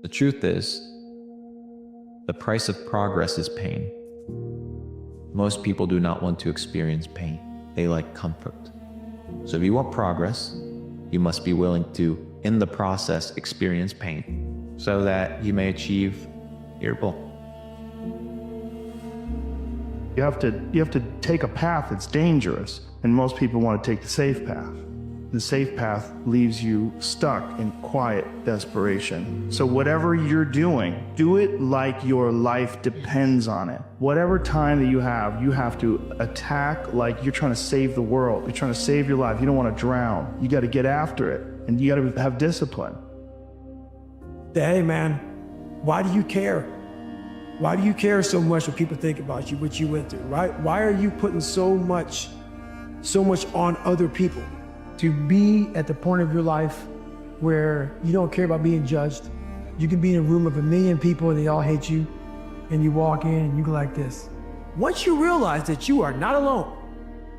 The truth is, the price of progress is pain. Most people do not want to experience pain. They like comfort. So if you want progress, you must be willing to, in the process, experience pain so that you may achieve your goal. You have to take a path that's dangerous, and most people want to take the safe path. The safe path leaves you stuck in quiet desperation. So whatever you're doing, do it like your life depends on it. Whatever time that you have to attack like you're trying to save the world. You're trying to save your life. You don't want to drown. You got to get after it, and you got to have discipline. Hey man, why do you care? Why do you care so much what people think about you, what you went through, right? Why are you putting so much on other people? To be at the point of your life where you don't care about being judged. You can be in a room of 1 million people and they all hate you, and you walk in and you go like this. Once you realize that you are not alone,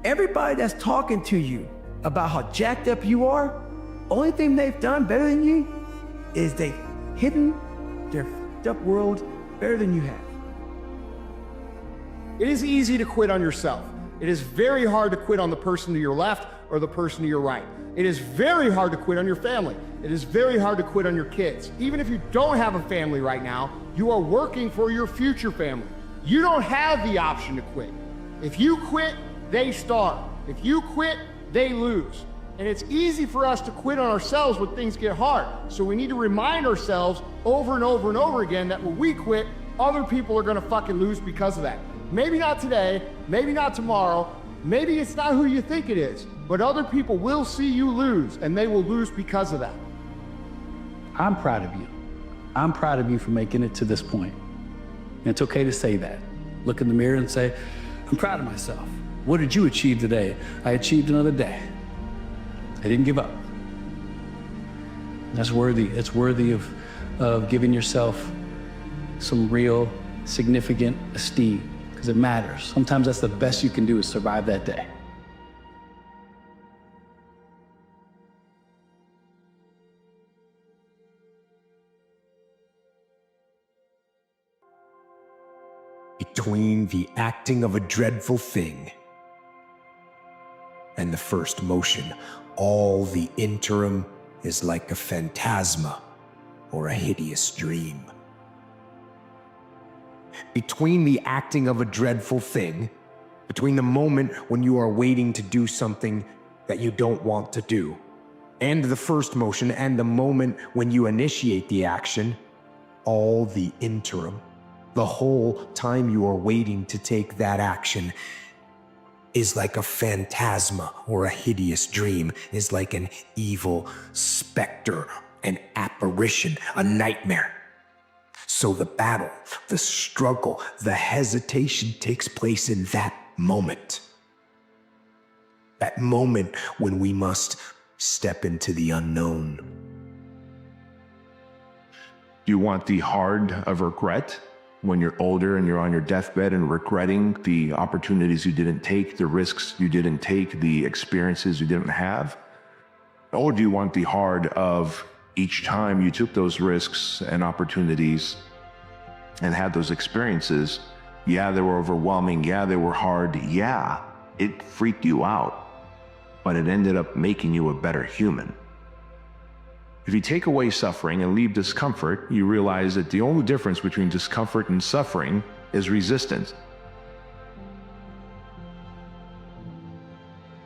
everybody that's talking to you about how jacked up you are, only thing they've done better than you is they've hidden their f***ed up world better than you have. It is easy to quit on yourself. It is very hard to quit on the person to your left or the person to your right. It is very hard to quit on your family. It is very hard to quit on your kids. Even if you don't have a family right now, you are working for your future family. You don't have the option to quit. If you quit, they starve. If you quit, they lose. And it's easy for us to quit on ourselves when things get hard. So we need to remind ourselves over and over and over again that when we quit, other people are gonna fucking lose because of that. Maybe not today, maybe not tomorrow, maybe it's not who you think it is, but other people will see you lose, and they will lose because of that. I'm proud of you. I'm proud of you for making it to this point. And it's okay to say that. Look in the mirror and say, I'm proud of myself. What did you achieve today? I achieved another day. I didn't give up. That's worthy. It's worthy of giving yourself some real significant esteem, because it matters. Sometimes that's the best you can do is survive that day. Between the acting of a dreadful thing and the first motion, all the interim is like a phantasma or a hideous dream. Between the acting of a dreadful thing, between the moment when you are waiting to do something that you don't want to do, and the first motion and the moment when you initiate the action, all the interim, the whole time you are waiting to take that action, is like a phantasma or a hideous dream, is like an evil specter, an apparition, a nightmare. So the battle, the struggle, the hesitation takes place in that moment. That moment when we must step into the unknown. You want the hard of regret when you're older and you're on your deathbed and regretting the opportunities you didn't take, the risks you didn't take, the experiences you didn't have? Or do you want the hard of each time you took those risks and opportunities and had those experiences? Yeah, they were overwhelming. Yeah, they were hard. Yeah, it freaked you out, but it ended up making you a better human. If you take away suffering and leave discomfort, you realize that the only difference between discomfort and suffering is resistance.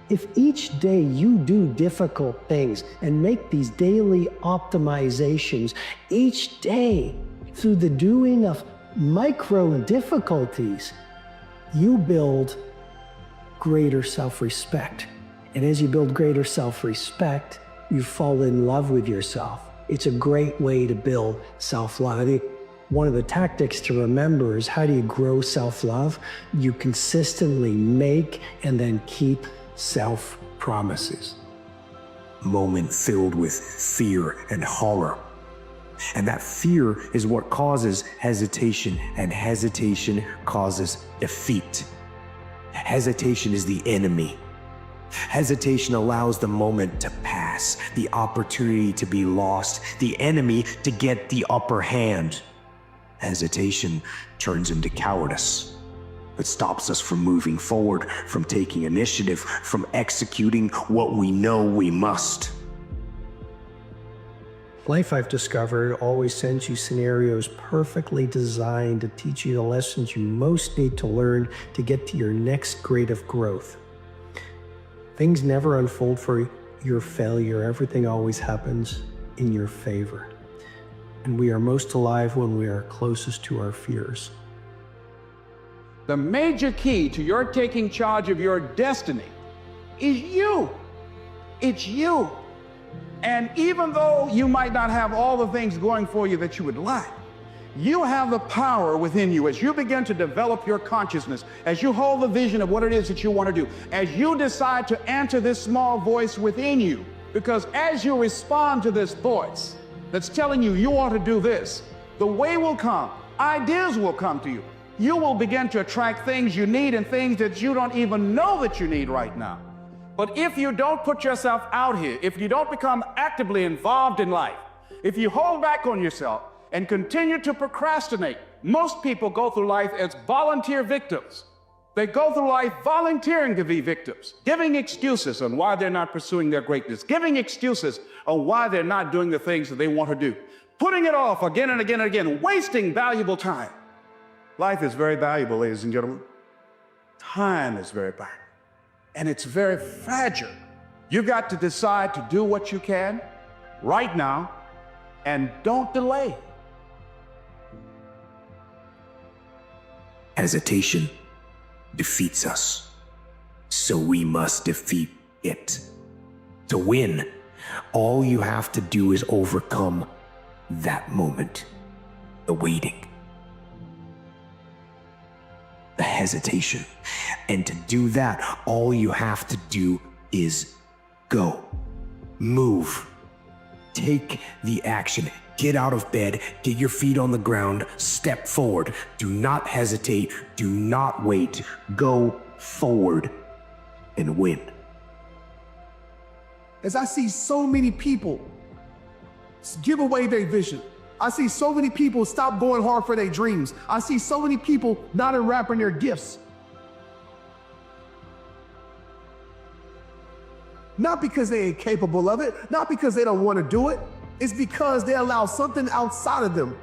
If each day you do difficult things and make these daily optimizations, each day through the doing of micro difficulties, you build greater self-respect. And as you build greater self-respect, you fall in love with yourself. It's a great way to build self-love. I think one of the tactics to remember is, how do you grow self-love? You consistently make and then keep self-promises. Moment filled with fear and horror. And that fear is what causes hesitation, and hesitation causes defeat. Hesitation is the enemy. Hesitation allows the moment to pass, the opportunity to be lost, the enemy to get the upper hand. Hesitation turns into cowardice. It stops us from moving forward, from taking initiative, from executing what we know we must. Life, I've discovered, always sends you scenarios perfectly designed to teach you the lessons you most need to learn to get to your next grade of growth. Things never unfold for your failure. Everything always happens in your favor. And we are most alive when we are closest to our fears. The major key to your taking charge of your destiny is you. It's you. And even though you might not have all the things going for you that you would like, you have the power within you as you begin to develop your consciousness, as you hold the vision of what it is that you want to do, as you decide to answer this small voice within you. Because as you respond to this voice that's telling you you ought to do this, the way will come, ideas will come to you. You will begin to attract things you need and things that you don't even know that you need right now. But if you don't put yourself out here, if you don't become actively involved in life, if you hold back on yourself and continue to procrastinate, most people go through life as volunteer victims. They go through life volunteering to be victims, giving excuses on why they're not pursuing their greatness, giving excuses on why they're not doing the things that they want to do, putting it off again and again and again, wasting valuable time. Life is very valuable, ladies and gentlemen. Time is very valuable. And it's very fragile. You've got to decide to do what you can right now and don't delay. Hesitation defeats us, so we must defeat it. To win, all you have to do is overcome that moment, the waiting, the hesitation. And to do that, all you have to do is go, move, take the action. Get out of bed, get your feet on the ground, step forward. Do not hesitate, do not wait. Go forward and win. As I see so many people give away their vision, I see so many people stop going hard for their dreams. I see so many people not unwrapping their gifts. Not because they ain't capable of it, not because they don't want to do it. It's because they allow something outside of them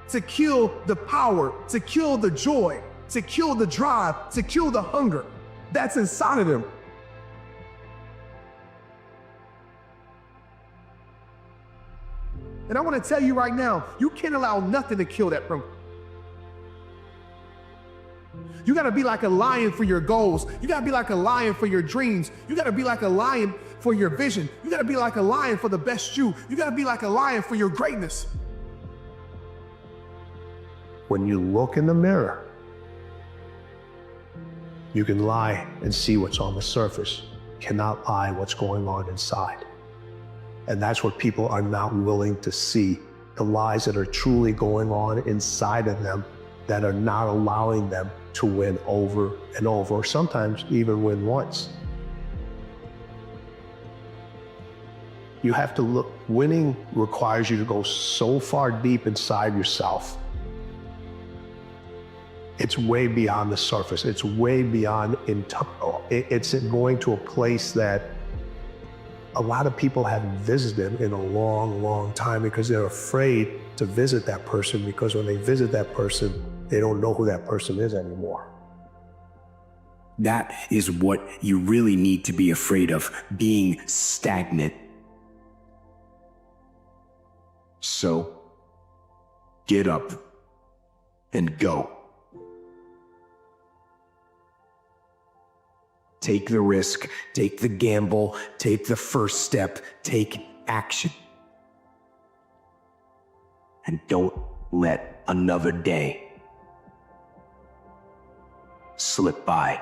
to kill the power, to kill the joy, to kill the drive, to kill the hunger that's inside of them. And I want to tell you right now, you can't allow nothing to kill that from you. You got to be like a lion for your goals. You got to be like a lion for your dreams. You got to be like a lion for your vision. You got to be like a lion for the best you. You got to be like a lion for your greatness. When you look in the mirror, you can lie and see what's on the surface. You cannot lie what's going on inside. And that's what people are not willing to see. The lies that are truly going on inside of them that are not allowing them to win over and over, or sometimes even win once. You have to look, winning requires you to go so far deep inside yourself. It's way beyond the surface. It's way beyond it's going to a place that a lot of people haven't visited in a long, long time because they're afraid to visit that person, because when they visit that person, they don't know who that person is anymore. That is what you really need to be afraid of, being stagnant. So, get up and go. Take the risk, take the gamble, take the first step, take action. And don't let another day slip by.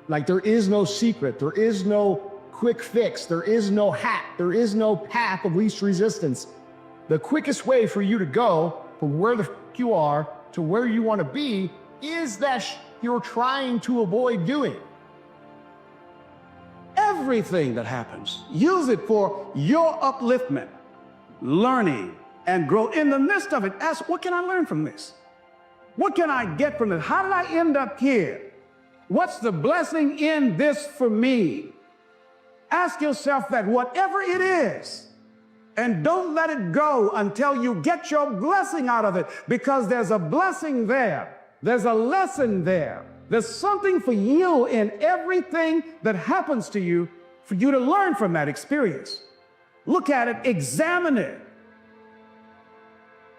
Like, there is no secret, there is no quick fix, there is no hack, there is no path of least resistance. The quickest way for you to go from where the f you are to where you want to be is that you're trying to avoid doing? Everything that happens, use it for your upliftment, learning, and growth. In the midst of it, ask, what can I learn from this? What can I get from this? How did I end up here? What's the blessing in this for me? Ask yourself that, whatever it is, and don't let it go until you get your blessing out of it, because there's a blessing there. There's a lesson there. There's something for you in everything that happens to you for you to learn from that experience. Look at it, examine it,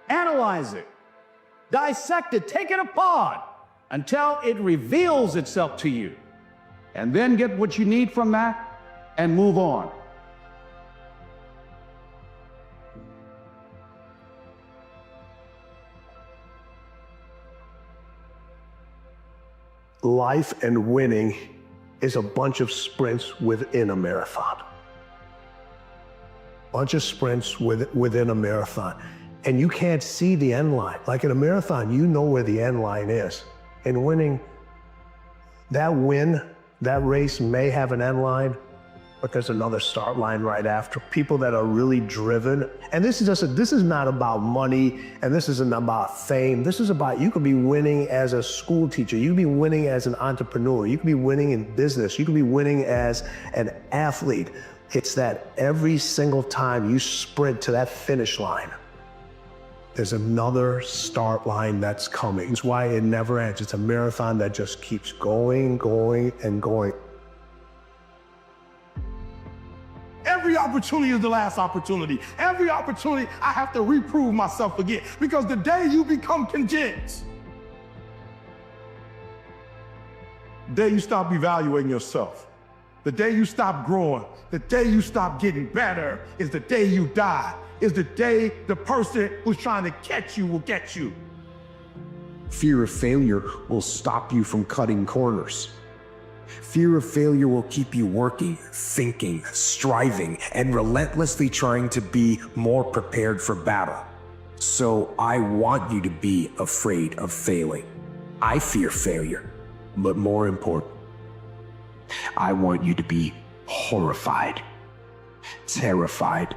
analyze it, dissect it, take it apart until it reveals itself to you. And then get what you need from that and move on. Life and winning is a bunch of sprints within a marathon. Bunch of sprints within a marathon. And you can't see the end line. Like in a marathon, you know where the end line is. In winning, that race may have an end line, but there's another start line right after. People that are really driven. And this is not about money, and this isn't about fame. This is about, you could be winning as a school teacher. You could be winning as an entrepreneur. You could be winning in business. You could be winning as an athlete. It's that every single time you sprint to that finish line, there's another start line that's coming. It's why it never ends. It's a marathon that just keeps going, going, and going. Every opportunity is the last opportunity. Every opportunity I have to reprove myself again, because the day you become content, the day you stop evaluating yourself, the day you stop growing, the day you stop getting better is the day you die, is the day the person who's trying to catch you will get you. Fear of failure will stop you from cutting corners. Fear of failure will keep you working, thinking, striving, and relentlessly trying to be more prepared for battle. So I want you to be afraid of failing. I fear failure, but more important, I want you to be horrified, terrified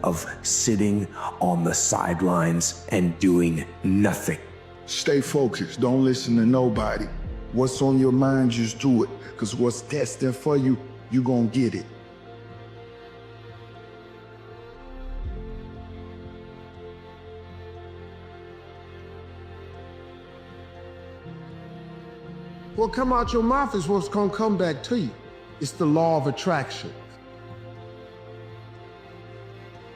of sitting on the sidelines and doing nothing. Stay focused. Don't listen to nobody. What's on your mind, just do it. Because what's destined for you, you're going to get it. What come out your mouth is what's going to come back to you. It's the law of attraction.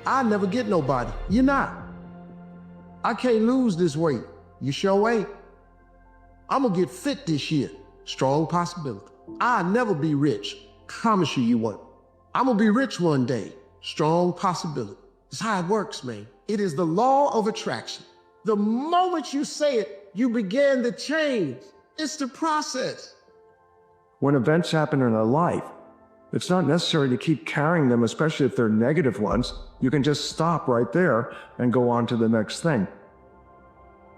I never get nobody. You're not. I can't lose this weight. You sure ain't. I'm gonna get fit this year. Strong possibility. I'll never be rich. Promise you won't. I'm gonna be rich one day. Strong possibility. That's how it works, man. It is the law of attraction. The moment you say it, you begin to change. It's the process. When events happen in our life, it's not necessary to keep carrying them, especially if they're negative ones. You can just stop right there and go on to the next thing.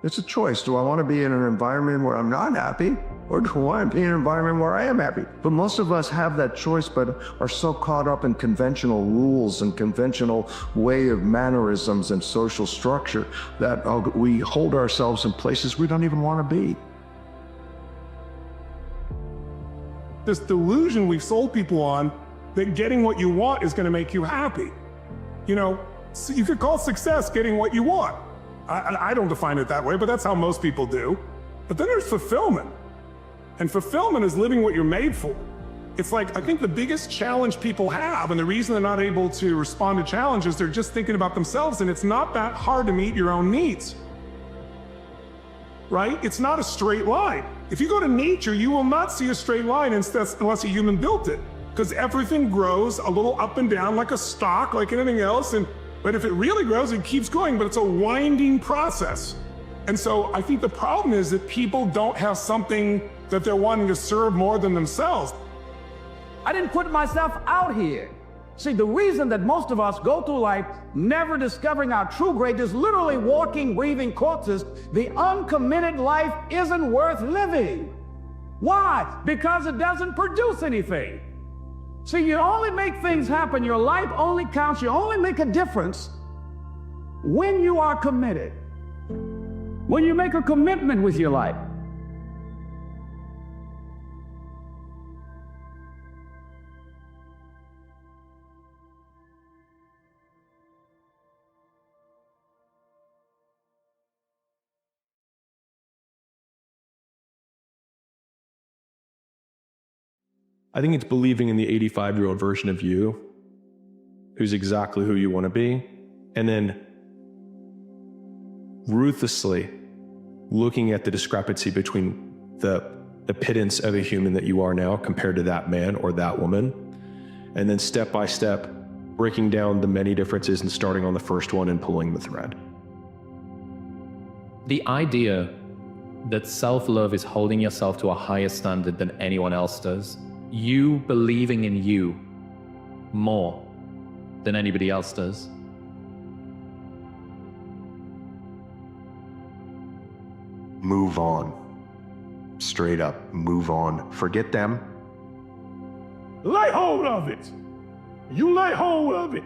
It's a choice. Do I want to be in an environment where I'm not happy, or do I want to be in an environment where I am happy? But most of us have that choice, but are so caught up in conventional rules and conventional way of mannerisms and social structure that we hold ourselves in places we don't even want to be. This delusion we've sold people on that getting what you want is going to make you happy. You know, so you could call success getting what you want. I don't define it that way, but that's how most people do. But then there's fulfillment. And fulfillment is living what you're made for. It's like, I think the biggest challenge people have, and the reason they're not able to respond to challenges, they're just thinking about themselves, and it's not that hard to meet your own needs. Right? It's not a straight line. If you go to nature, you will not see a straight line unless a human built it. Because everything grows a little up and down like a stalk, like anything else. But if it really grows, it keeps going, but it's a winding process. And so I think the problem is that people don't have something that they're wanting to serve more than themselves. I didn't put myself out here See, the reason that most of us go through life never discovering our true greatness, literally walking, breathing corpses, the uncommitted life isn't worth living. Why? Because it doesn't produce anything. See, you only make things happen. Your life only counts. You only make a difference when you are committed. When you make a commitment with your life. I think it's believing in the 85-year-old version of you, who's exactly who you want to be, and then ruthlessly looking at the discrepancy between the pittance of a human that you are now compared to that man or that woman, and then step by step breaking down the many differences and starting on the first one and pulling the thread. The idea that self-love is holding yourself to a higher standard than anyone else does, you believing in you more than anybody else does. Move on. Straight up, move on. Forget them. Lay hold of it. You lay hold of it.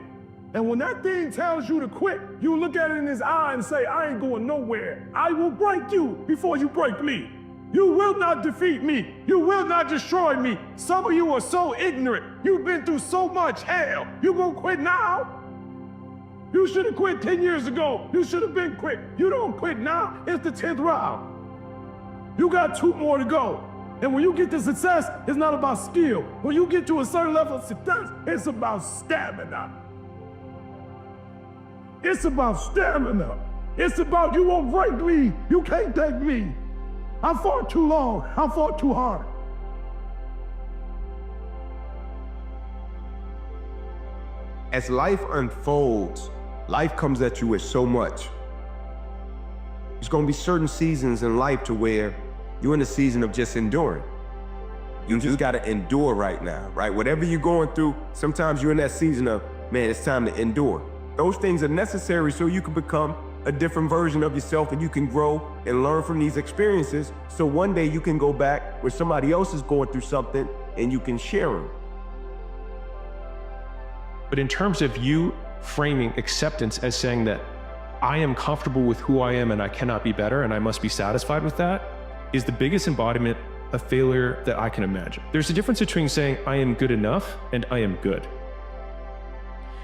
And when that thing tells you to quit, you look at it in his eye and say, I ain't going nowhere. I will break you before you break me. You will not defeat me. You will not destroy me. Some of you are so ignorant. You've been through so much hell. You gonna quit now? You should have quit 10 years ago. You should have been quit. You don't quit now. It's the 10th round. You got 2 more to go. And when you get to success, it's not about skill. When you get to a certain level of success, it's about stamina. It's about stamina. It's about you won't break me. You can't take me. I fought too long. I fought too hard. As life unfolds, life comes at you with so much. There's gonna be certain seasons in life to where you're in a season of just enduring. You just gotta endure right now, right? Whatever you're going through, sometimes you're in that season of, man, it's time to endure. Those things are necessary so you can become a different version of yourself and you can grow and learn from these experiences. So one day you can go back where somebody else is going through something and you can share them. But in terms of you framing acceptance as saying that I am comfortable with who I am and I cannot be better and I must be satisfied with that, is the biggest embodiment of failure that I can imagine. There's a difference between saying I am good enough and I am good.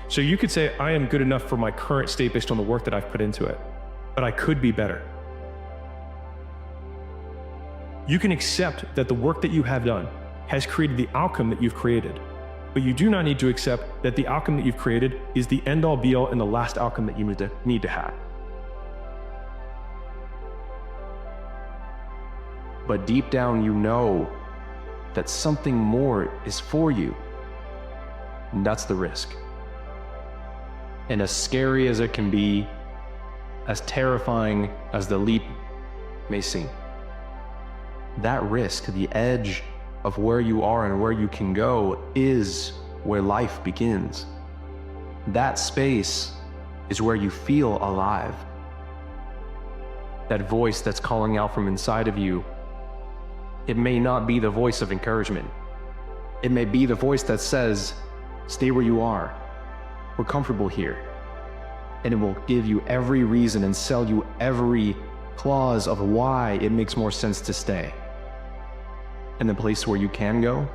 So you could say I am good enough for my current state based on the work that I've put into it, but I could be better. You can accept that the work that you have done has created the outcome that you've created, but you do not need to accept that the outcome that you've created is the end-all be-all and the last outcome that you need to have. But deep down you know that something more is for you, and that's the risk. And as scary as it can be, as terrifying as the leap may seem, that risk, the edge of where you are and where you can go, is where life begins. That space is where you feel alive. That voice that's calling out from inside of you, it may not be the voice of encouragement. It may be the voice that says, stay where you are. We're comfortable here. And it will give you every reason and sell you every clause of why it makes more sense to stay. And the place where you can go,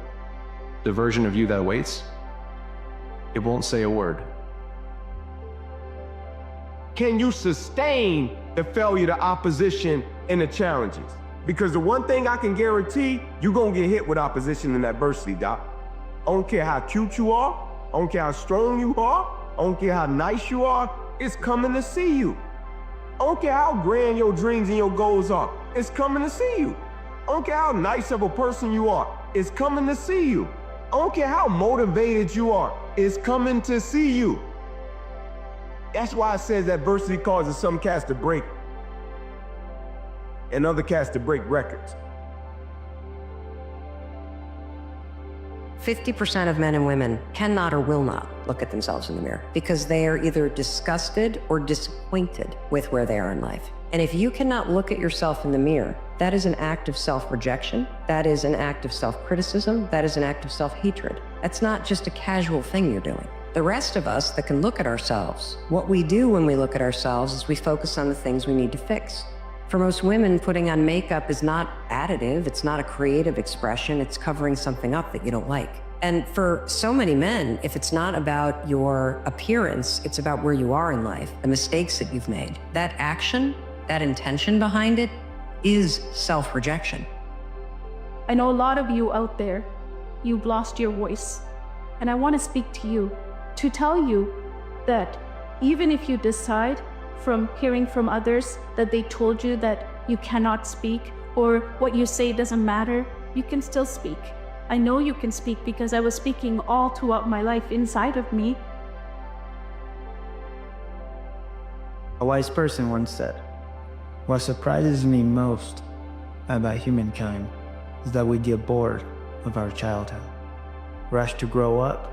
the version of you that awaits, it won't say a word. Can you sustain the failure, the opposition, and the challenges? Because the one thing I can guarantee, you're gonna get hit with opposition and adversity, Doc. I don't care how cute you are, I don't care how strong you are, I don't care how nice you are, it's coming to see you. I don't care how grand your dreams and your goals are, it's coming to see you. I don't care how nice of a person you are, it's coming to see you. I don't care how motivated you are, it's coming to see you. That's why it says adversity causes some cats to break and other cats to break records. 50% of men and women cannot or will not look at themselves in the mirror because they are either disgusted or disappointed with where they are in life. And if you cannot look at yourself in the mirror, that is an act of self-rejection. That is an act of self-criticism. That is an act of self-hatred. That's not just a casual thing you're doing. The rest of us that can look at ourselves, what we do when we look at ourselves is we focus on the things we need to fix. For most women, putting on makeup is not additive. It's not a creative expression. It's covering something up that you don't like. And for so many men, if it's not about your appearance, it's about where you are in life, the mistakes that you've made. That action, that intention behind it is self-rejection. I know a lot of you out there, you've lost your voice. And I want to speak to you to tell you that even if you decide from hearing from others that they told you that you cannot speak or what you say doesn't matter, you can still speak. I know you can speak because I was speaking all throughout my life inside of me. A wise person once said, "What surprises me most about humankind is that we get bored of our childhood, rush to grow up,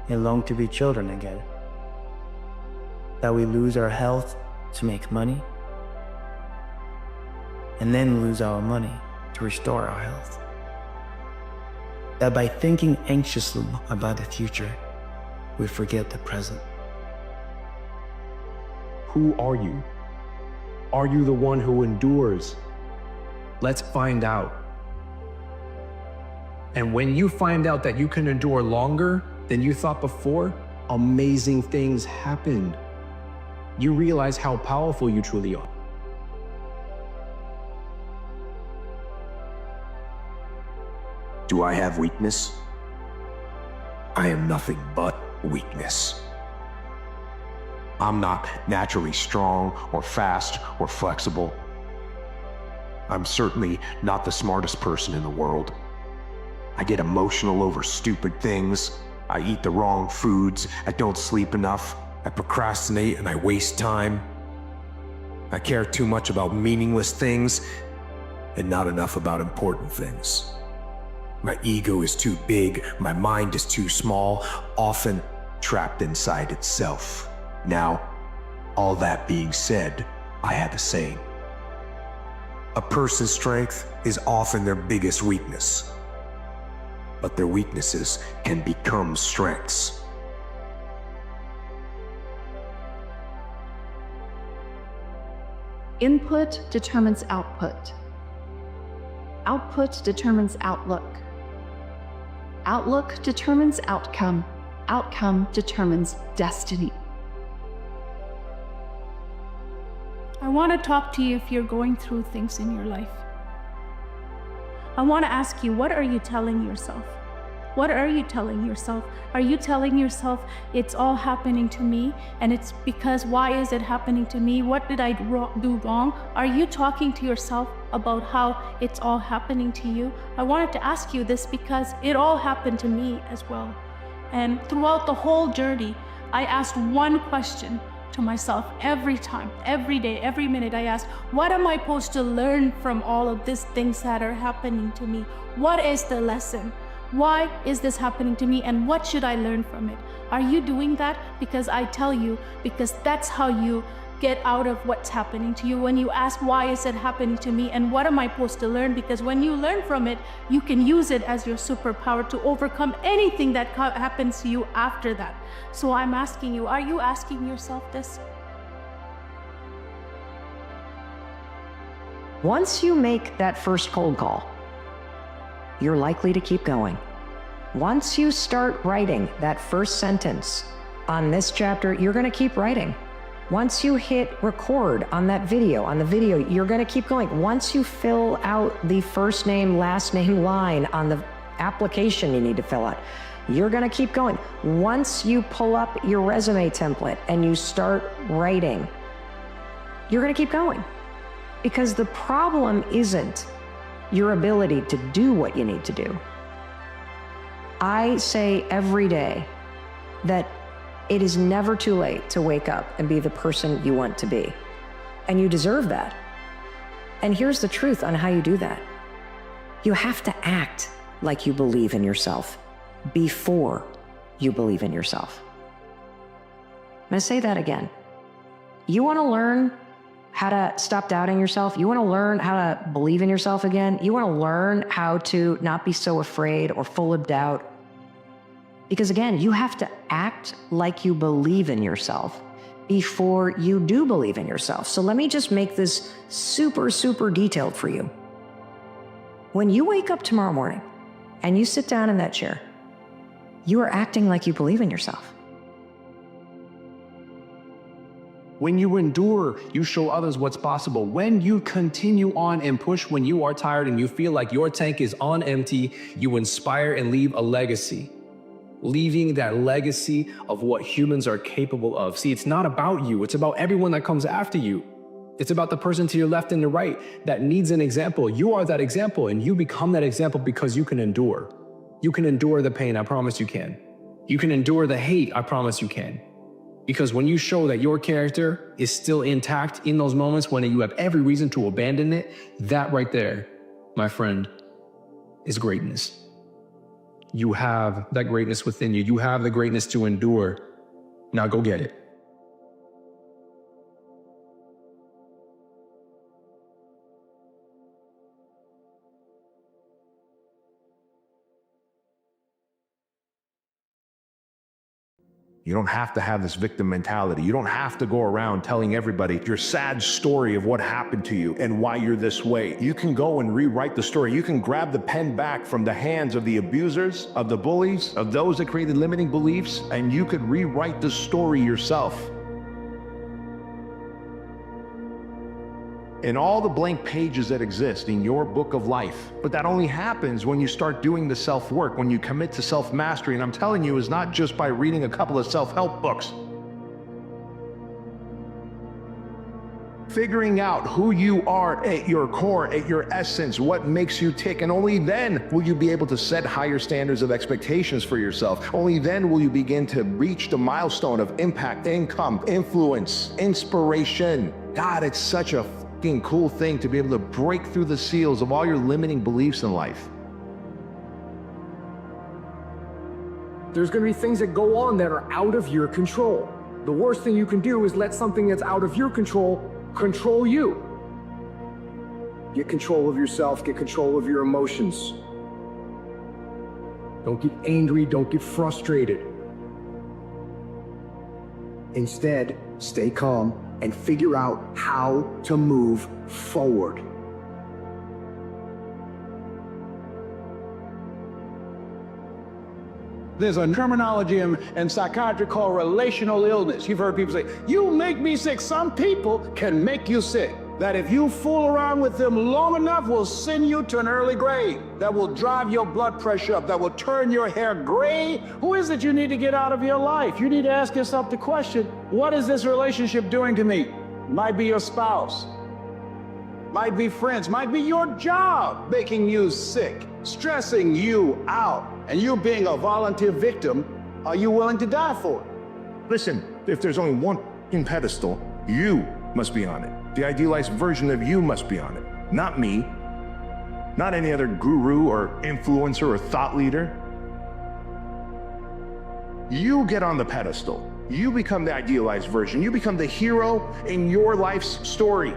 and long to be children again. That we lose our health to make money, and then lose our money to restore our health. That by thinking anxiously about the future, we forget the present." Who are you? Are you the one who endures? Let's find out. And when you find out that you can endure longer than you thought before, amazing things happen. You realize how powerful you truly are. Do I have weakness? I am nothing but weakness. I'm not naturally strong or fast or flexible. I'm certainly not the smartest person in the world. I get emotional over stupid things. I eat the wrong foods. I don't sleep enough. I procrastinate and I waste time. I care too much about meaningless things and not enough about important things. My ego is too big. My mind is too small, often trapped inside itself. Now, all that being said, I have a saying. A person's strength is often their biggest weakness, but their weaknesses can become strengths. Input determines output. Output determines outlook. Outlook determines outcome. Outcome determines destiny. I want to talk to you if you're going through things in your life. I want to ask you, what are you telling yourself? What are you telling yourself? Are you telling yourself, it's all happening to me, and it's because why is it happening to me? What did I do wrong? Are you talking to yourself about how it's all happening to you? I wanted to ask you this because it all happened to me as well. And throughout the whole journey, I asked one question to myself every time, every day, every minute. I asked, what am I supposed to learn from all of these things that are happening to me? What is the lesson? Why is this happening to me, and what should I learn from it? Are you doing that? Because I tell you, because that's how you get out of what's happening to you. When you ask, why is it happening to me, and what am I supposed to learn? Because when you learn from it, you can use it as your superpower to overcome anything that happens to you after that. So I'm asking you, are you asking yourself this? Once you make that first cold call, you're likely to keep going. Once you start writing that first sentence on this chapter, you're going to keep writing. Once you hit record on that video, you're going to keep going. Once you fill out the first name, last name line on the application you need to fill out, you're going to keep going. Once you pull up your resume template and you start writing, you're going to keep going. Because the problem isn't your ability to do what you need to do. I say every day that it is never too late to wake up and be the person you want to be. And you deserve that. And here's the truth on how you do that. You have to act like you believe in yourself. before you believe in yourself. I'm going to say that again. You want to learn how to stop doubting yourself? You want to learn how to believe in yourself again? You want to learn how to not be so afraid or full of doubt? Because again, you have to act like you believe in yourself before you do believe in yourself. So let me just make this super, super detailed for you. When you wake up tomorrow morning and you sit down in that chair, you are acting like you believe in yourself. When you endure, you show others what's possible. When you continue on and push when you are tired and you feel like your tank is on empty, you inspire and leave a legacy. Leaving that legacy of what humans are capable of. See, it's not about you. It's about everyone that comes after you. It's about the person to your left and the right that needs an example. You are that example, and you become that example because you can endure. You can endure the pain, I promise you can. You can endure the hate, I promise you can. Because when you show that your character is still intact in those moments when you have every reason to abandon it, that right there, my friend, is greatness. You have that greatness within you. You have the greatness to endure. Now go get it. You don't have to have this victim mentality. You don't have to go around telling everybody your sad story of what happened to you and why you're this way. You can go and rewrite the story. You can grab the pen back from the hands of the abusers, of the bullies, of those that created limiting beliefs, and you could rewrite the story yourself. In all the blank pages that exist in your book of life. But that only happens when you start doing the self-work, when you commit to self-mastery. And I'm telling you, it's not just by reading a couple of self-help books. Figuring out who you are at your core, at your essence, what makes you tick, and only then will you be able to set higher standards of expectations for yourself. Only then will you begin to reach the milestone of impact, income, influence, inspiration. God, it's such a cool thing to be able to break through the seals of all your limiting beliefs in life. There's going to be things that go on that are out of your control. The worst thing you can do is let something that's out of your control control you. Get control of yourself, get control of your emotions. Don't get angry, don't get frustrated. Instead, stay calm and figure out how to move forward. There's a terminology in psychiatry called relational illness. You've heard people say, you make me sick. Some people can make you sick. That if you fool around with them long enough will send you to an early grave. That will drive your blood pressure up. That will turn your hair gray. Who is it you need to get out of your life? You need to ask yourself the question, what is this relationship doing to me? Might be your spouse. Might be friends. Might be your job making you sick, stressing you out. And you being a volunteer victim, are you willing to die for it? Listen, if there's only one pedestal, you must be on it. The idealized version of you must be on it. Not me. Not any other guru or influencer or thought leader. You get on the pedestal. You become the idealized version. You become the hero in your life's story.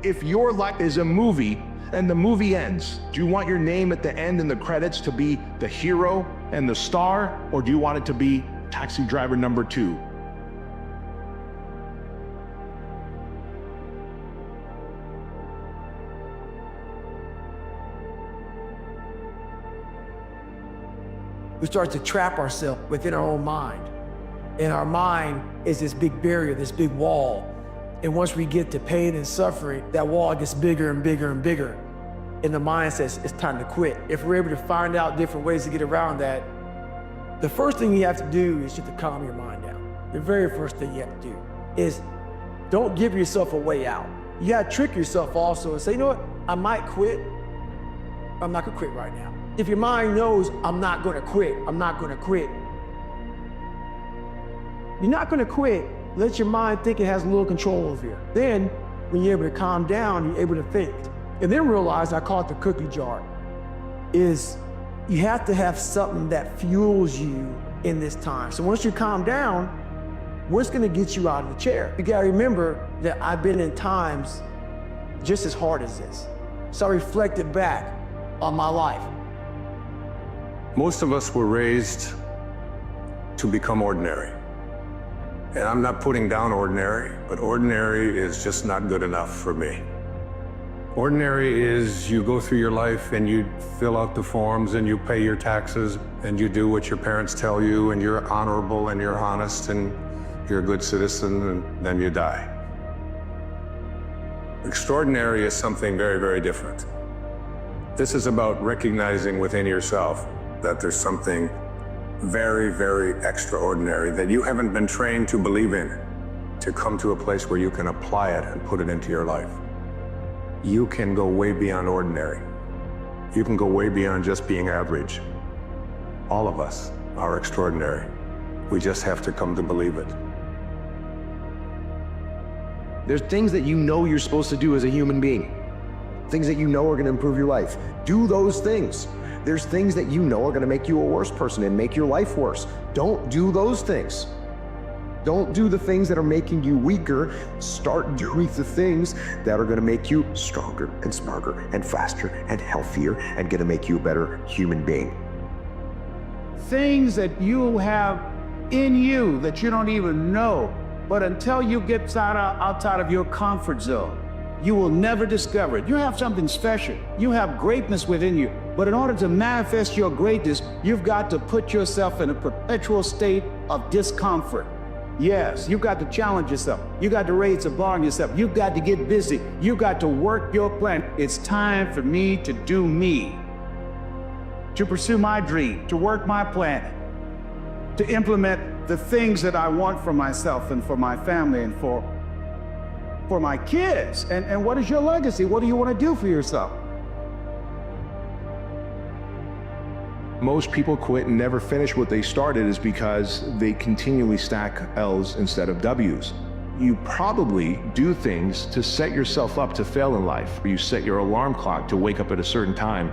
If your life is a movie and the movie ends, do you want your name at the end in the credits to be the hero and the star, or do you want it to be taxi driver number 2? We start to trap ourselves within our own mind. And our mind is this big barrier, this big wall. And once we get to pain and suffering, that wall gets bigger and bigger and bigger. And the mind says it's time to quit. If we're able to find out different ways to get around that, the first thing you have to do is just to calm your mind down. The very first thing you have to do is don't give yourself a way out. You gotta trick yourself also and say, you know what, I might quit. I'm not gonna quit right now. If your mind knows, I'm not gonna quit, I'm not gonna quit. You're not gonna quit. Let your mind think it has a little control over you. Then, when you're able to calm down, you're able to think. And then realize, I call it the cookie jar, is you have to have something that fuels you in this time. So once you calm down, what's gonna get you out of the chair? You gotta remember that I've been in times just as hard as this. So I reflected back on my life. Most of us were raised to become ordinary. And I'm not putting down ordinary, but ordinary is just not good enough for me. Ordinary is you go through your life and you fill out the forms and you pay your taxes and you do what your parents tell you and you're honorable and you're honest and you're a good citizen and then you die. Extraordinary is something very, very different. This is about recognizing within yourself that there's something very, very extraordinary that you haven't been trained to believe in, to come to a place where you can apply it and put it into your life. You can go way beyond ordinary. You can go way beyond just being average. All of us are extraordinary. We just have to come to believe it. There's things that you know you're supposed to do as a human being. Things that you know are gonna improve your life. Do those things. There's things that you know are gonna make you a worse person and make your life worse. Don't do those things. Don't do the things that are making you weaker. Start doing the things that are gonna make you stronger and smarter and faster and healthier and gonna make you a better human being. Things that you have in you that you don't even know, but until you get outside of your comfort zone, you will never discover it. You have something special. You have greatness within you. But in order to manifest your greatness, you've got to put yourself in a perpetual state of discomfort. Yes, you've got to challenge yourself. You got to raise the bar on yourself. You've got to get busy. You've got to work your plan. It's time for me to do me, to pursue my dream, to work my plan, to implement the things that I want for myself and for my family and for my kids. And what is your legacy? What do you want to do for yourself? Most people quit and never finish what they started is because they continually stack L's instead of W's. You probably do things to set yourself up to fail in life. You set your alarm clock to wake up at a certain time,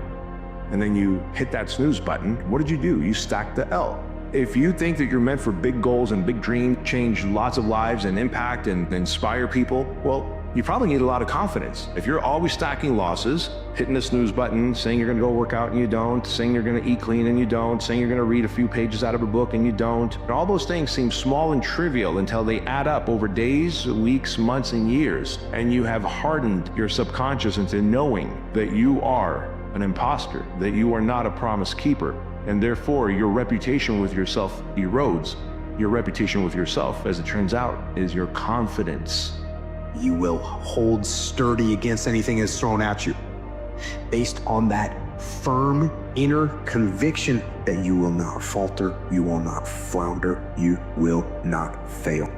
and then you hit that snooze button. What did you do? You stacked the L. If you think that you're meant for big goals and big dreams, change lots of lives and impact and inspire people, well, you probably need a lot of confidence. If you're always stacking losses, hitting the snooze button, saying you're gonna go work out and you don't, saying you're gonna eat clean and you don't, saying you're gonna read a few pages out of a book and you don't, and all those things seem small and trivial until they add up over days, weeks, months, and years, and you have hardened your subconscious into knowing that you are an imposter, that you are not a promise keeper, and therefore your reputation with yourself erodes. Your reputation with yourself, as it turns out, is your confidence. You will hold sturdy against anything that's thrown at you, based on that firm inner conviction that you will not falter, you will not flounder, you will not fail.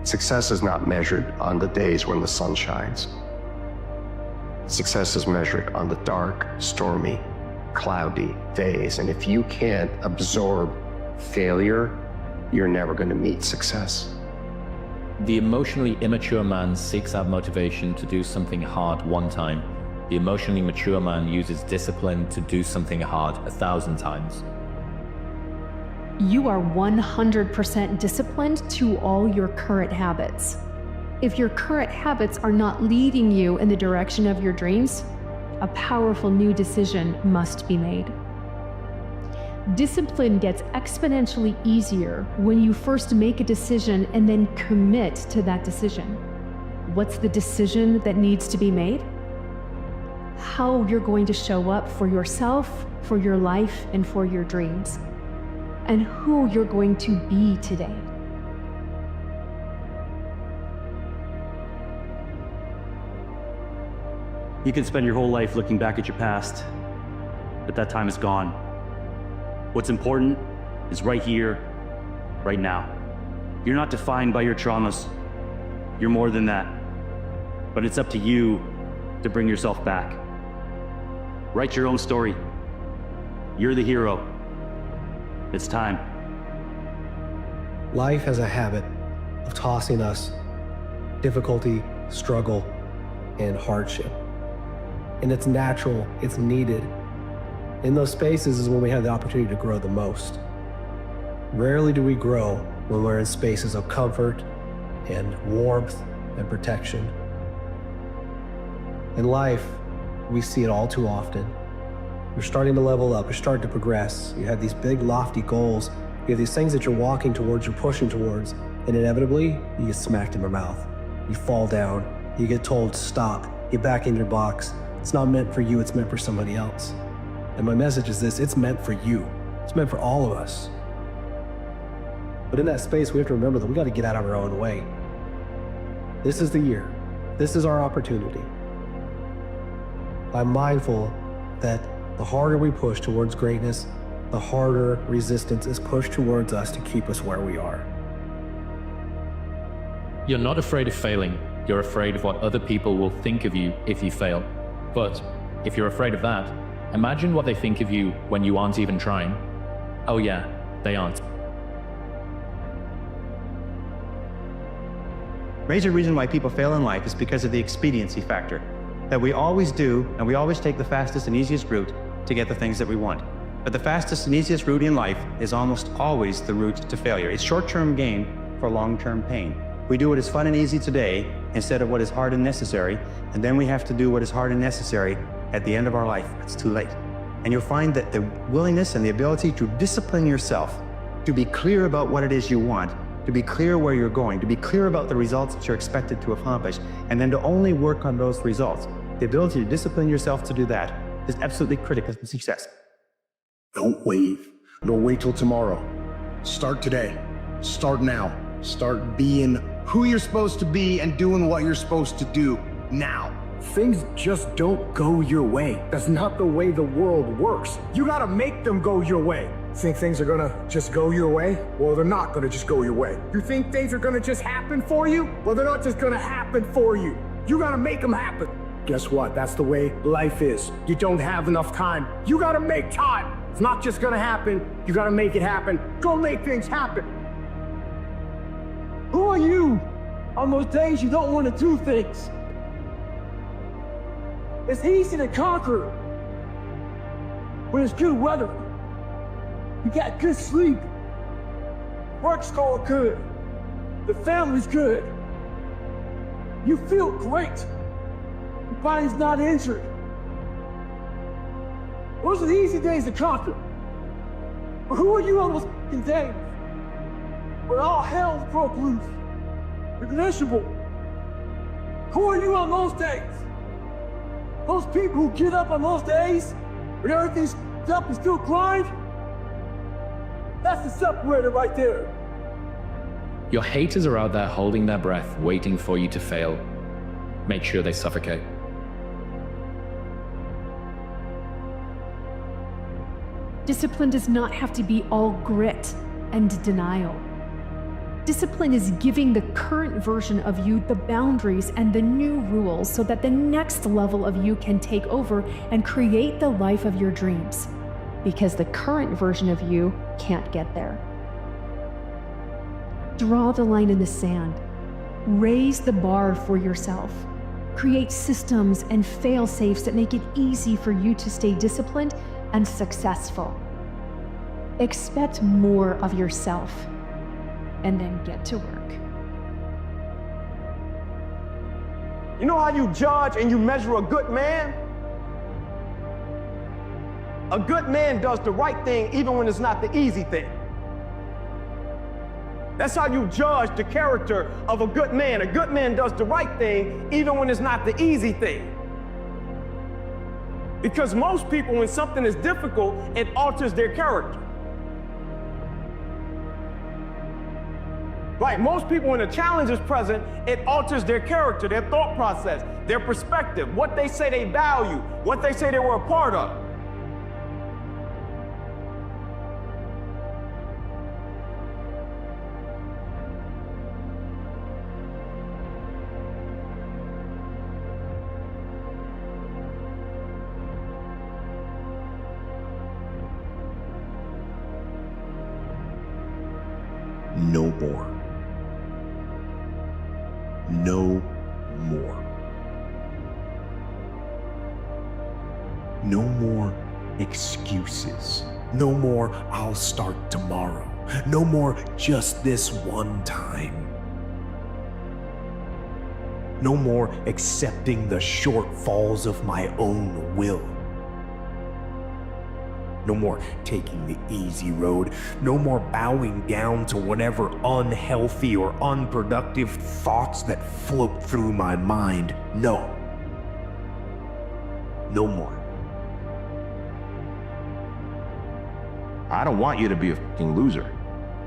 Success is not measured on the days when the sun shines. Success is measured on the dark, stormy, cloudy days. And if you can't absorb failure, you're never going to meet success. The emotionally immature man seeks out motivation to do something hard one time. The emotionally mature man uses discipline to do something hard 1,000 times. You are 100% disciplined to all your current habits. If your current habits are not leading you in the direction of your dreams, a powerful new decision must be made. Discipline gets exponentially easier when you first make a decision and then commit to that decision. What's the decision that needs to be made? How you're going to show up for yourself, for your life, and for your dreams. And who you're going to be today. You can spend your whole life looking back at your past, but that time is gone. What's important is right here, right now. You're not defined by your traumas. You're more than that. But it's up to you to bring yourself back. Write your own story. You're the hero. It's time. Life has a habit of tossing us difficulty, struggle, and hardship. And it's natural, it's needed. In those spaces is when we have the opportunity to grow the most. Rarely do we grow when we're in spaces of comfort and warmth and protection. In life, we see it all too often. You're starting to level up, you're starting to progress. You have these big, lofty goals. You have these things that you're walking towards, you're pushing towards, and inevitably, you get smacked in the mouth. You fall down, you get told stop, get back in your box. It's not meant for you, it's meant for somebody else. And my message is this, it's meant for you. It's meant for all of us. But in that space, we have to remember that we got to get out of our own way. This is the year. This is our opportunity. I'm mindful that the harder we push towards greatness, the harder resistance is pushed towards us to keep us where we are. You're not afraid of failing. You're afraid of what other people will think of you if you fail. But if you're afraid of that, imagine what they think of you when you aren't even trying. Oh yeah, they aren't. Major reason why people fail in life is because of the expediency factor. That we always do, and we always take the fastest and easiest route to get the things that we want. But the fastest and easiest route in life is almost always the route to failure. It's short-term gain for long-term pain. We do what is fun and easy today instead of what is hard and necessary, and then we have to do what is hard and necessary at the end of our life. It's too late. And you'll find that the willingness and the ability to discipline yourself, to be clear about what it is you want, to be clear where you're going, to be clear about the results that you're expected to accomplish, and then to only work on those results. The ability to discipline yourself to do that is absolutely critical to success. Don't wait. Don't wait till tomorrow. Start today. Start now. Start being who you're supposed to be and doing what you're supposed to do now. Things just don't go your way. That's not the way the world works. You gotta make them go your way. Think things are gonna just go your way? Well, they're not gonna just go your way. You think things are gonna just happen for you? Well, they're not just gonna happen for you. You gotta make them happen. Guess what? That's the way life is. You don't have enough time. You gotta make time. It's not just gonna happen. You gotta make it happen. Go make things happen. Who are you on those days you don't want to do things? It's easy to conquer when it's good weather. You got good sleep. Work's going good. The family's good. You feel great. Your body's not injured. Those are the easy days to conquer. But who are you on those days where all hell's broke loose? You're miserable. Who are you on those days? Those people who get up on those days when everything's up and still grind? That's the separator right there. Your haters are out there holding their breath, waiting for you to fail. Make sure they suffocate. Discipline does not have to be all grit and denial. Discipline is giving the current version of you the boundaries and the new rules so that the next level of you can take over and create the life of your dreams. Because the current version of you can't get there. Draw the line in the sand. Raise the bar for yourself. Create systems and fail-safes that make it easy for you to stay disciplined and successful. Expect more of yourself, and then get to work. You know how you judge and you measure a good man? A good man does the right thing even when it's not the easy thing. That's how you judge the character of a good man. A good man does the right thing even when it's not the easy thing. Because most people, when something is difficult, it alters their character. Right, most people, when a challenge is present, it alters their character, their thought process, their perspective, what they say they value, what they say they were a part of. No more. No more. No more excuses. No more, I'll start tomorrow. No more, just this one time. No more accepting the shortfalls of my own will. No more taking the easy road. No more bowing down to whatever unhealthy or unproductive thoughts that float through my mind. No. No more. I don't want you to be a fucking loser.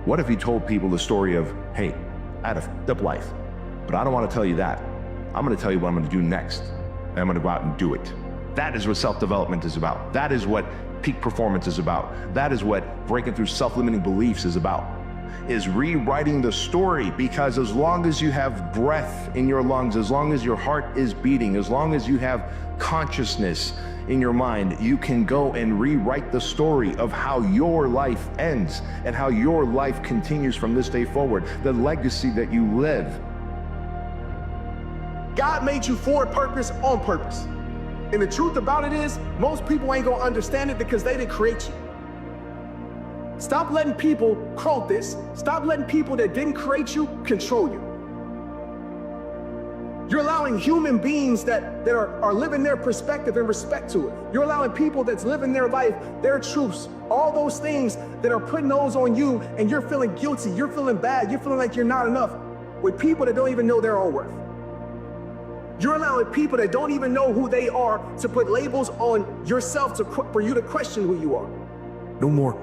What if you told people the story of, hey, I had a fucked up life, but I don't want to tell you that. I'm going to tell you what I'm going to do next, and I'm going to go out and do it. That is what self-development is about. That is what peak performance is about. That is what breaking through self-limiting beliefs is about, is rewriting the story, because as long as you have breath in your lungs, as long as your heart is beating, as long as you have consciousness in your mind, you can go and rewrite the story of how your life ends and how your life continues from this day forward, the legacy that you live. God made you for a purpose on purpose. And the truth about it is, most people ain't gonna understand it because they didn't create you. Stop letting people, quote this, stop letting people that didn't create you control you. You're allowing human beings that are living their perspective and respect to it. You're allowing people that's living their life, their truths, all those things that are putting those on you, and you're feeling guilty, you're feeling bad, you're feeling like you're not enough, with people that don't even know their own worth. You're allowing people that don't even know who they are to put labels on yourself for you to question who you are. No more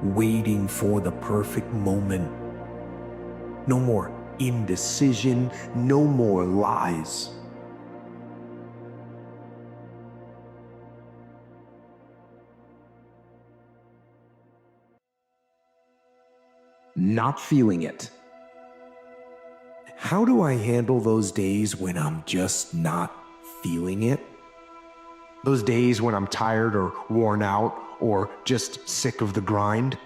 waiting for the perfect moment. No more indecision. No more lies. Not feeling it. How do I handle those days when I'm just not feeling it? Those days when I'm tired or worn out or just sick of the grind?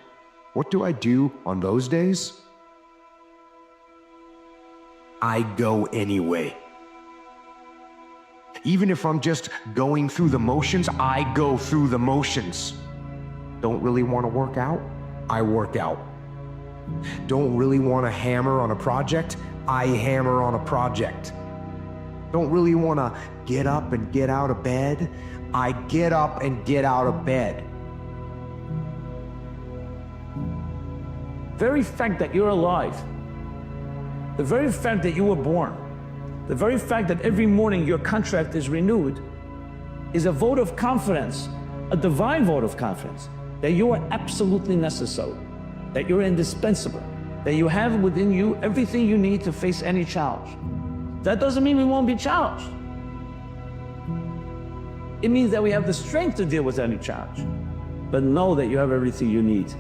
What do I do on those days? I go anyway. Even if I'm just going through the motions, I go through the motions. Don't really want to work out? I work out. Don't really want to hammer on a project? I hammer on a project. Don't really want to get up and get out of bed? I get up and get out of bed. Very fact that you're alive, the very fact that you were born, the very fact that every morning your contract is renewed is a vote of confidence, a divine vote of confidence, that you are absolutely necessary, that you're indispensable, that you have within you everything you need to face any challenge. That doesn't mean we won't be challenged. It means that we have the strength to deal with any challenge, but know that you have everything you need,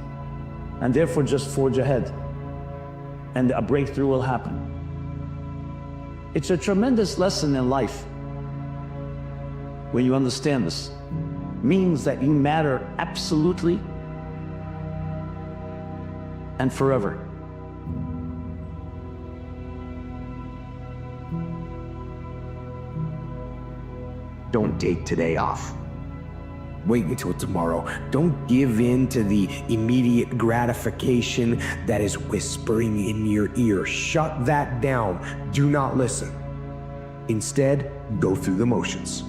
and therefore just forge ahead, and a breakthrough will happen. It's a tremendous lesson in life when you understand this. It means that you matter absolutely and forever. Don't take today off. Wait until tomorrow. Don't give in to the immediate gratification that is whispering in your ear. Shut that down. Do not listen. Instead, go through the motions.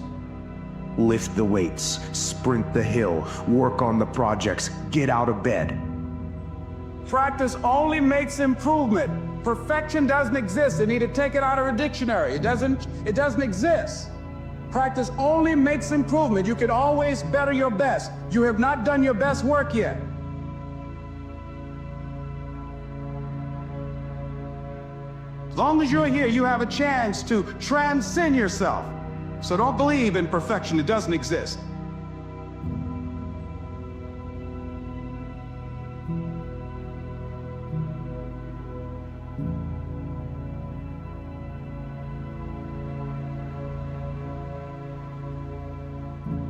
Lift the weights, sprint the hill, work on the projects, get out of bed. Practice only makes improvement. Perfection doesn't exist. You need to take it out of a dictionary. It doesn't exist. Practice only makes improvement. You can always better your best. You have not done your best work yet. As long as you're here, you have a chance to transcend yourself. So don't believe in perfection. It doesn't exist.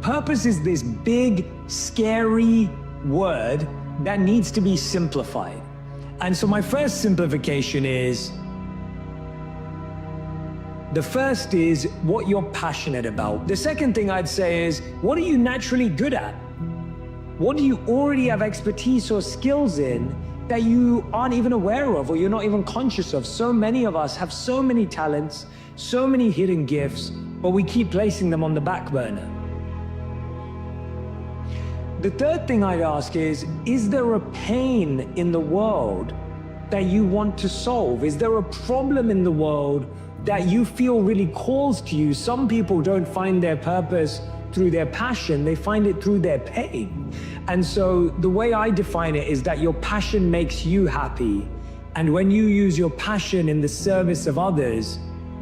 Purpose is this big, scary word that needs to be simplified. And so my first simplification is, the first is what you're passionate about. The second thing I'd say is, what are you naturally good at? What do you already have expertise or skills in that you aren't even aware of or you're not even conscious of? So many of us have so many talents, so many hidden gifts, but we keep placing them on the back burner. The third thing I'd ask is there a pain in the world that you want to solve? Is there a problem in the world that you feel really calls to you? Some people don't find their purpose through their passion, they find it through their pain. And so the way I define it is that your passion makes you happy. And when you use your passion in the service of others,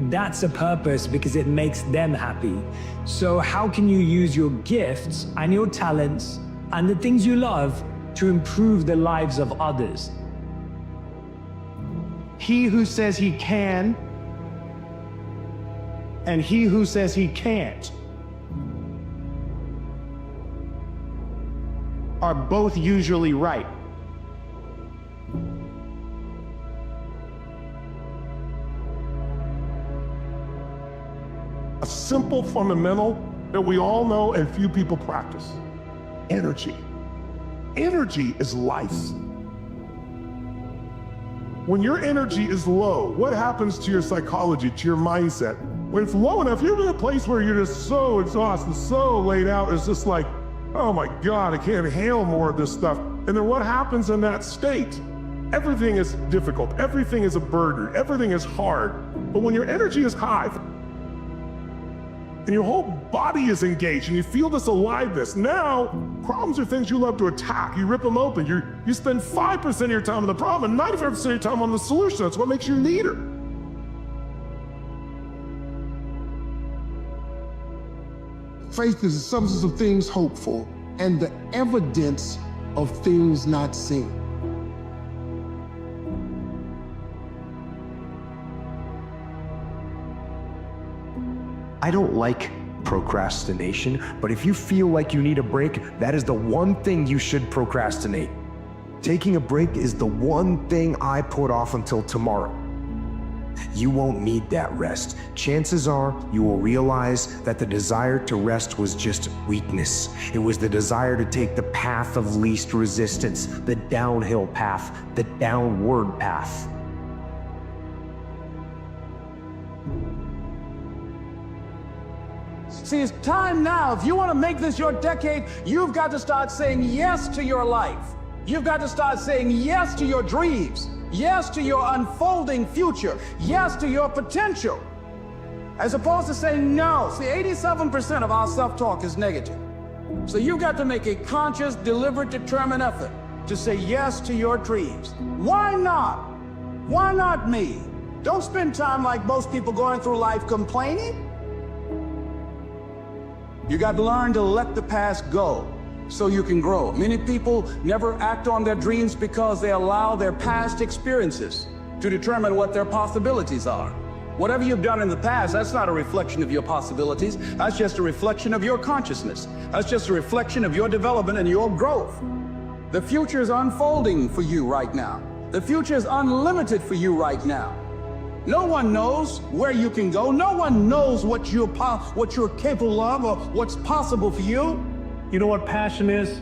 that's a purpose because it makes them happy. So how can you use your gifts and your talents and the things you love to improve the lives of others? He who says he can and he who says he can't are both usually right. A simple fundamental that we all know and few people practice. Energy. Energy is life. When your energy is low, what happens to your psychology, to your mindset? When it's low enough, you're in a place where you're just so exhausted, so laid out, it's just like, oh my God, I can't handle more of this stuff. And then what happens in that state? Everything is difficult, everything is a burden, everything is hard. But when your energy is high, and your whole body is engaged and you feel this aliveness. Now, problems are things you love to attack. You rip them open. You spend 5% of your time on the problem and 95% of your time on the solution. That's what makes you a leader. Faith is the substance of things hoped for and the evidence of things not seen. I don't like procrastination, but if you feel like you need a break, that is the one thing you should procrastinate. Taking a break is the one thing I put off until tomorrow. You won't need that rest. Chances are you will realize that the desire to rest was just weakness. It was the desire to take the path of least resistance, the downhill path, the downward path. See, it's time now. If you want to make this your decade, you've got to start saying yes to your life. You've got to start saying yes to your dreams, yes to your unfolding future, yes to your potential, as opposed to saying no. See, 87% of our self-talk is negative. So you've got to make a conscious, deliberate, determined effort to say yes to your dreams. Why not? Why not me? Don't spend time like most people going through life complaining. You got to learn to let the past go so you can grow. Many people never act on their dreams because they allow their past experiences to determine what their possibilities are. Whatever you've done in the past, that's not a reflection of your possibilities. That's just a reflection of your consciousness. That's just a reflection of your development and your growth. The future is unfolding for you right now. The future is unlimited for you right now. No one knows where you can go. No one knows what you're capable of or what's possible for you. You know what passion is?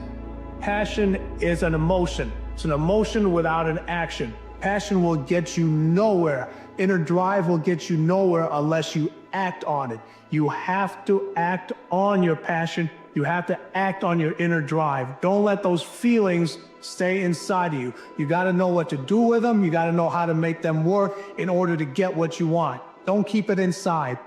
Passion is an emotion. It's an emotion without an action. Passion will get you nowhere. Inner drive will get you nowhere unless you act on it. You have to act on your passion. You have to act on your inner drive. Don't let those feelings stay inside of you. You got to know what to do with them. You got to know how to make them work in order to get what you want. Don't keep it inside.